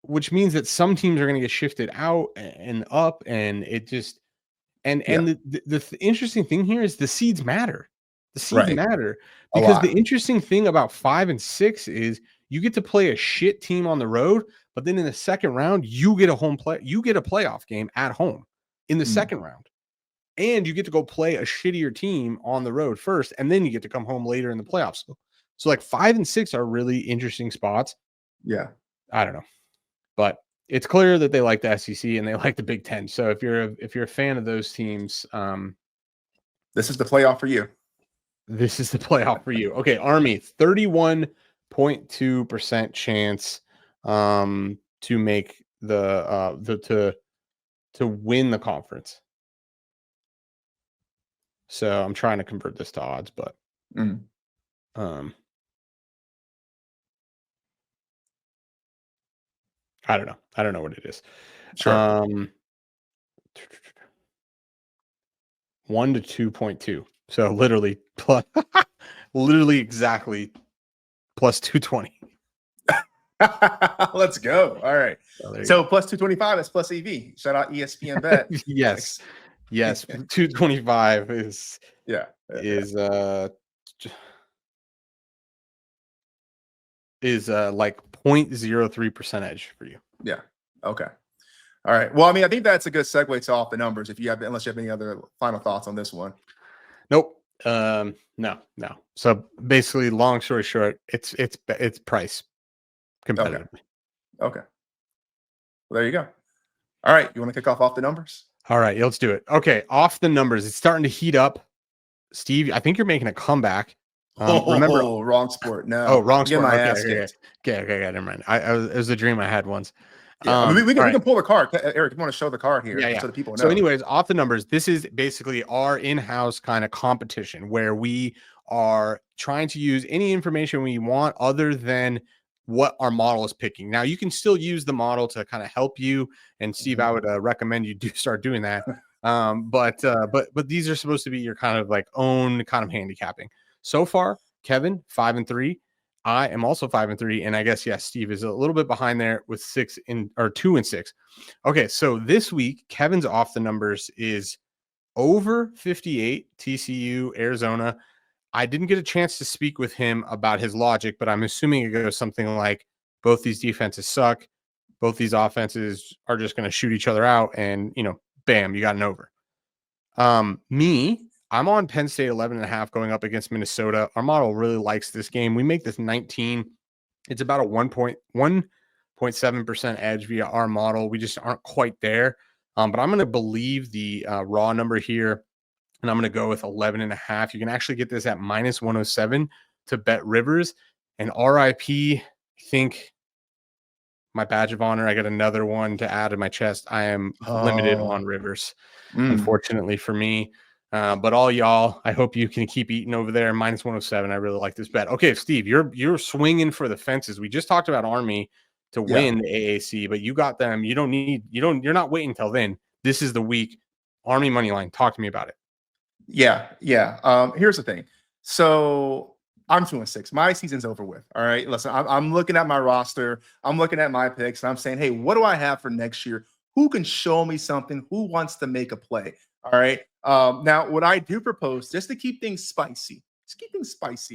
which means that some teams are going to get shifted out and up, and it just and the interesting thing here is the seeds matter. The seeds matter, because the interesting thing about 5 and 6 is you get to play a shit team on the road, but then in the second round you get a playoff game at home in the second round, and you get to go play a shittier team on the road first, and then you get to come home later in the playoffs. So like 5 and 6 are really interesting spots. Yeah, I don't know, but it's clear that they like the SEC and they like the Big Ten. So if you're a fan of those teams, this is the playoff for you. This is the playoff for you. Okay, Army, 31.2% chance to make to win the conference. So I'm trying to convert this to odds, but I don't know. I don't know what it is. Sure. 1 to 2.2. So literally literally exactly plus 220. Let's go. All right. So plus 225 is plus EV. Shout out ESPN Bet. Yes. 225 is like 0.03 percentage for you. Yeah. Okay. All right. Well, I mean, I think that's a good segue to off the numbers. Unless you have any other final thoughts on this one. Nope. No. So basically, long story short, it's price competitively. Okay. Well, there you go. All right. You want to kick off the numbers? All right. Let's do it. Okay. Off the numbers. It's starting to heat up. Steve, I think you're making a comeback. Remember, wrong sport. No. Oh, wrong sport. Okay. Never mind. It was a dream I had once. Yeah, we can pull the card. Eric, you want to show the card here so the people know. So anyways, off the numbers, this is basically our in-house kind of competition where we are trying to use any information we want other than what our model is picking. Now, you can still use the model to kind of help you. And Steve, I would recommend you do start doing that. But these are supposed to be your kind of like own kind of handicapping. So far, Kevin, 5 and 3. I am also 5 and 3, and I guess Steve is a little bit behind there with 2 and 6. Okay, so this week Kevin's off the numbers is over 58. TCU, Arizona. I didn't get a chance to speak with him about his logic, but I'm assuming it goes something like both these defenses suck, both these offenses are just going to shoot each other out, and bam, you got an over. I'm on Penn State 11.5 going up against Minnesota. Our model really likes this game. We make this 19. It's about a 1.7% edge via our model. We just aren't quite there. But I'm going to believe the raw number here, and I'm going to go with 11.5. You can actually get this at minus 107 to Bet Rivers. And RIP, I think my badge of honor, I got another one to add to my chest. I am limited on Rivers, unfortunately for me. But all y'all, I hope you can keep eating over there. Minus 107. I really like this bet. Okay, Steve, you're swinging for the fences. We just talked about Army to win the AAC, but you got them. You're not waiting until then. This is the week. Army money line. Talk to me about it. Yeah. Here's the thing. So I'm 2 and 6. My season's over with. All right. Listen, I'm looking at my roster. I'm looking at my picks, and I'm saying, hey, what do I have for next year? Who can show me something? Who wants to make a play? All right. Now, what I do propose, just to keep things spicy,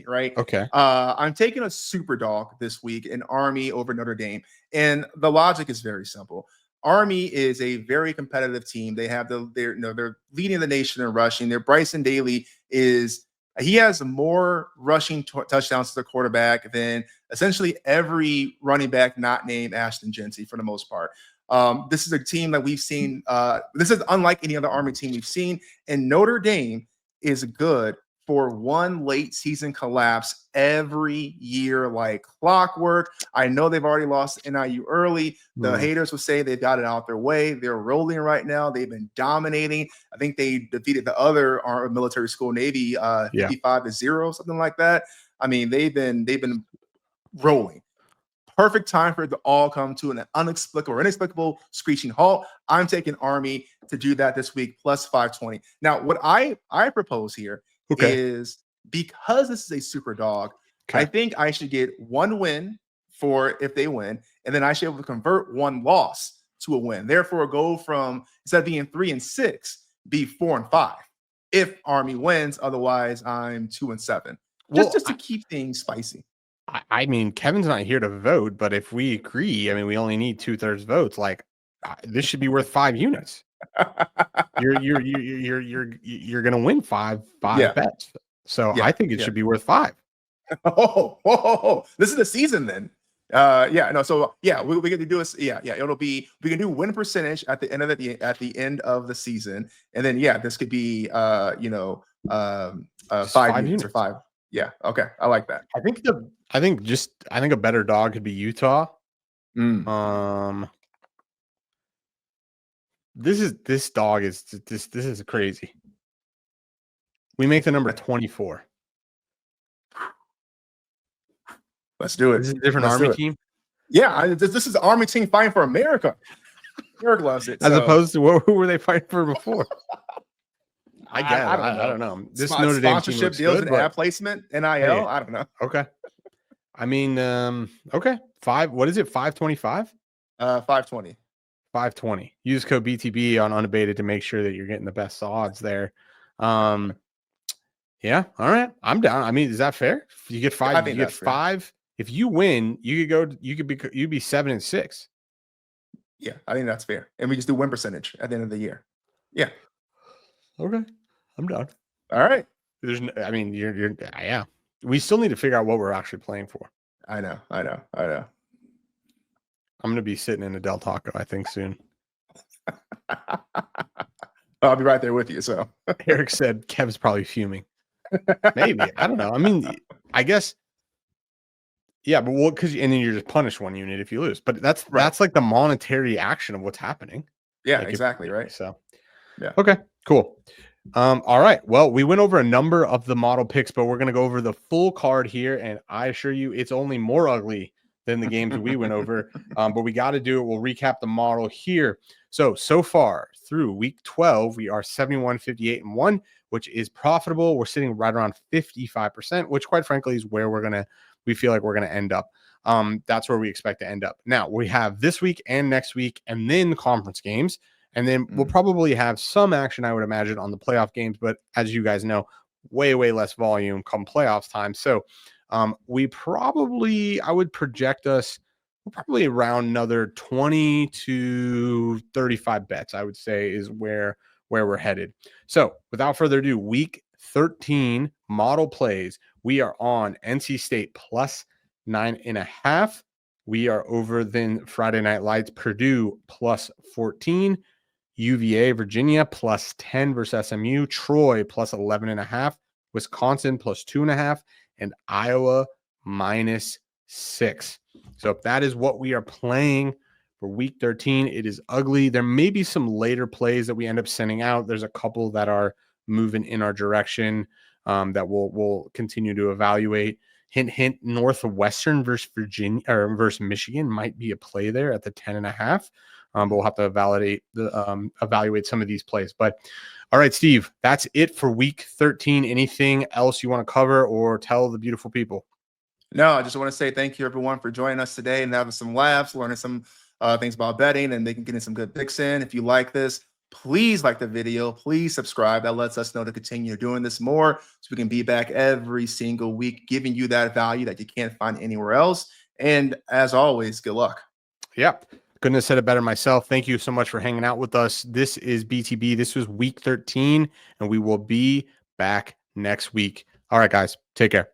right? Okay. I'm taking a super dog this week in Army over Notre Dame. And the logic is very simple. Army is a very competitive team. They have they're leading the nation in rushing. Their Bryson Daly he has more rushing touchdowns to the quarterback than essentially every running back not named Ashton Genty for the most part. This is a team that we've seen. This is unlike any other Army team we've seen. And Notre Dame is good for one late season collapse every year like clockwork. I know they've already lost NIU early. The haters will say they've got it out their way. They're rolling right now. They've been dominating. I think they defeated the other military school, Navy, 55-0, something like that. I mean, they've been rolling. Perfect time for it to all come to an inexplicable screeching halt. I'm taking Army to do that this week, plus 520. Now, what I propose here is, because this is a super dog, I think I should get one win for if they win, and then I should be able to convert one loss to a win. Therefore, go from, instead of being 3-6, be 4-5 if Army wins. Otherwise, I'm 2-7. Just to keep things spicy. I mean, Kevin's not here to vote, but if we agree, I mean, we only need 2/3 votes. Like, this should be worth 5 units. You're gonna win five bets. So I think it should be worth 5. This is the season then. We get to do it. It'll be, we can do win percentage at the end of the end of the season, and then this could be 5 units or 5. Yeah. Okay. I like that. I think a better dog could be Utah. This dog is this is crazy. We make the number 24. Let's do it. This is a different Army team. Yeah, this is the Army team fighting for America. Eric loves it. As opposed to who were they fighting for before? I don't know. This Notre Dame sponsorship deals and ad placement, NIL. I don't know. Okay. I mean, okay. 5. What is it? 525? 520. 520. Use code BTB on Unabated to make sure that you're getting the best odds there. Yeah. All right. I'm down. I mean, is that fair? You get 5. You get 5. Fair. If you win, you'd be 7-6. Yeah, I think that's fair. And we just do win percentage at the end of the year. Yeah. Okay. I'm done. All right. Yeah. We still need to figure out what we're actually playing for. I know. I'm going to be sitting in a Del Taco, I think, soon. I'll be right there with you. So Eric said Kev's probably fuming. Maybe. I don't know. I mean, I guess. Yeah, but and then you're just punished 1 unit if you lose. But that's like the monetary action of what's happening. Yeah, like exactly. Right. So, yeah. Okay, cool. All right. Well, we went over a number of the model picks, but we're going to go over the full card here. And I assure you, it's only more ugly than the games we went over. But we got to do it. We'll recap the model here. So far through week 12, we are 71, 58-1, which is profitable. We're sitting right around 55%, which quite frankly is where we feel like we're going to end up. That's where we expect to end up. Now we have this week and next week, and then conference games. And then we'll probably have some action, I would imagine, on the playoff games. But as you guys know, way less volume come playoffs time. So I would project us probably around another 20 to 35 bets, I would say, is where we're headed. So without further ado, week 13 model plays. We are on NC State plus 9.5. We are over then Friday Night Lights, Purdue plus 14. UVA, Virginia plus 10 versus SMU, Troy plus 11.5, Wisconsin plus 2.5, and Iowa minus 6. So if that is what we are playing for week 13, it is ugly. There may be some later plays that we end up sending out. There's a couple that are moving in our direction that we'll continue to evaluate. Hint, hint, Northwestern versus Virginia or versus Michigan might be a play there at the 10.5. But we'll have to evaluate some of these plays. But all right, Steve, that's it for week 13. Anything else you want to cover or tell the beautiful people? No, I just want to say thank you, everyone, for joining us today and having some laughs, learning some things about betting, and getting some good picks in. If you like this, please like the video. Please subscribe. That lets us know to continue doing this more so we can be back every single week, giving you that value that you can't find anywhere else. And as always, good luck. Yep. Couldn't have said it better myself. Thank you so much for hanging out with us. This is BTB. This was week 13, and we will be back next week. All right, guys. Take care.